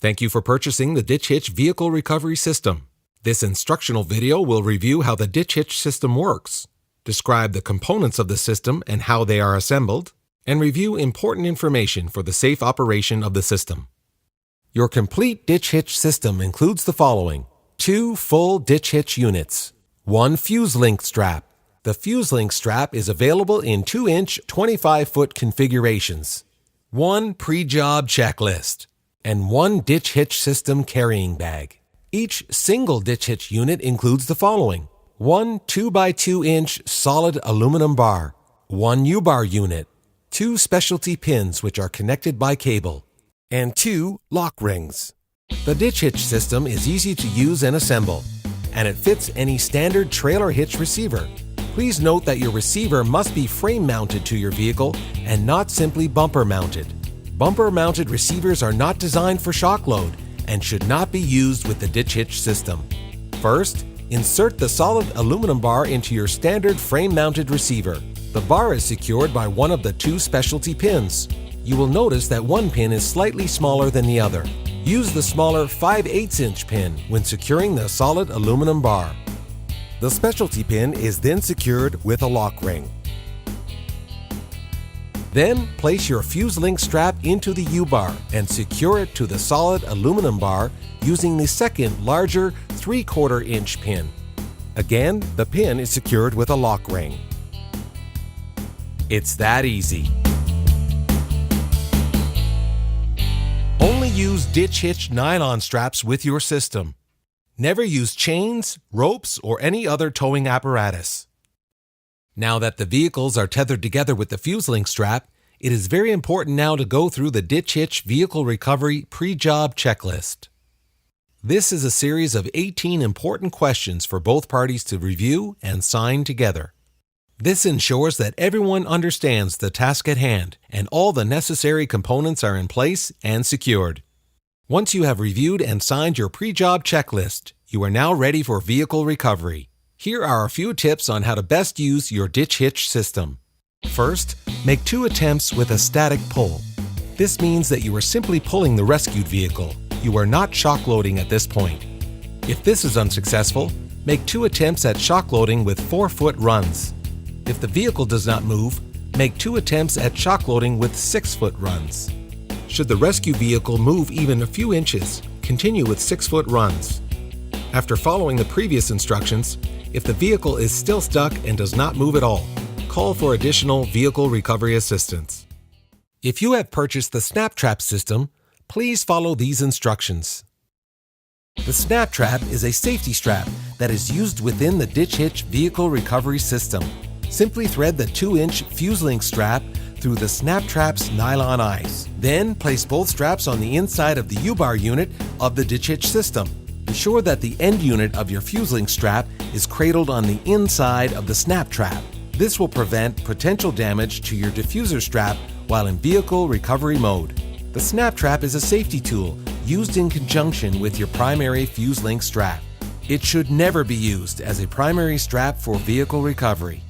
Thank you for purchasing the Ditch Hitch Vehicle Recovery System. This instructional video will review how the Ditch Hitch system works, describe the components of the system and how they are assembled, and review important information for the safe operation of the system. Your complete Ditch Hitch system includes the following: 2 full Ditch Hitch units, 1 fuse link strap. The fuse link strap is available in 2-inch 25-foot configurations, 1 pre-job checklist, and 1 Ditch Hitch system carrying bag. Each single Ditch Hitch unit includes the following: 1 2x2-inch solid aluminum bar, 1 U-bar unit, 2 specialty pins which are connected by cable, and 2 lock rings. The Ditch Hitch system is easy to use and assemble, and it fits any standard trailer hitch receiver. Please note that your receiver must be frame mounted to your vehicle and not simply bumper mounted. Bumper mounted receivers are not designed for shock load and should not be used with the Ditch Hitch system. First, insert the solid aluminum bar into your standard frame mounted receiver. The bar is secured by one of the 2 specialty pins. You will notice that one pin is slightly smaller than the other. Use the smaller 5/8" pin when securing the solid aluminum bar. The specialty pin is then secured with a lock ring. Then place your fuse link strap into the U-bar and secure it to the solid aluminum bar using the second larger 3/4" pin. Again, the pin is secured with a lock ring. It's that easy. Only use Ditch Hitch nylon straps with your system. Never use chains, ropes, or any other towing apparatus. Now that the vehicles are tethered together with the fuse link strap, it is very important now to go through the Ditch Hitch Vehicle Recovery Pre-Job Checklist. This is a series of 18 important questions for both parties to review and sign together. This ensures that everyone understands the task at hand and all the necessary components are in place and secured. Once you have reviewed and signed your pre-job checklist, you are now ready for vehicle recovery. Here are a few tips on how to best use your Ditch Hitch system. First, make 2 attempts with a static pull. This means that you are simply pulling the rescued vehicle. You are not shock loading at this point. If this is unsuccessful, make 2 attempts at shock loading with 4-foot runs. If the vehicle does not move, make 2 attempts at shock loading with 6-foot runs. Should the rescue vehicle move even a few inches, continue with 6-foot runs. After following the previous instructions, if the vehicle is still stuck and does not move at all, call for additional vehicle recovery assistance. If you have purchased the Snap Trap system, please follow these instructions. The Snap Trap is a safety strap that is used within the Ditch Hitch Vehicle Recovery System. Simply thread the 2-inch fuse link strap through the Snap Trap's nylon eyes. Then place both straps on the inside of the U-bar unit of the Ditch Hitch system. Ensure that the end unit of your fuse link strap is cradled on the inside of the Snap Trap. This will prevent potential damage to your diffuser strap while in vehicle recovery mode. The Snap Trap is a safety tool used in conjunction with your primary fuse link strap. It should never be used as a primary strap for vehicle recovery.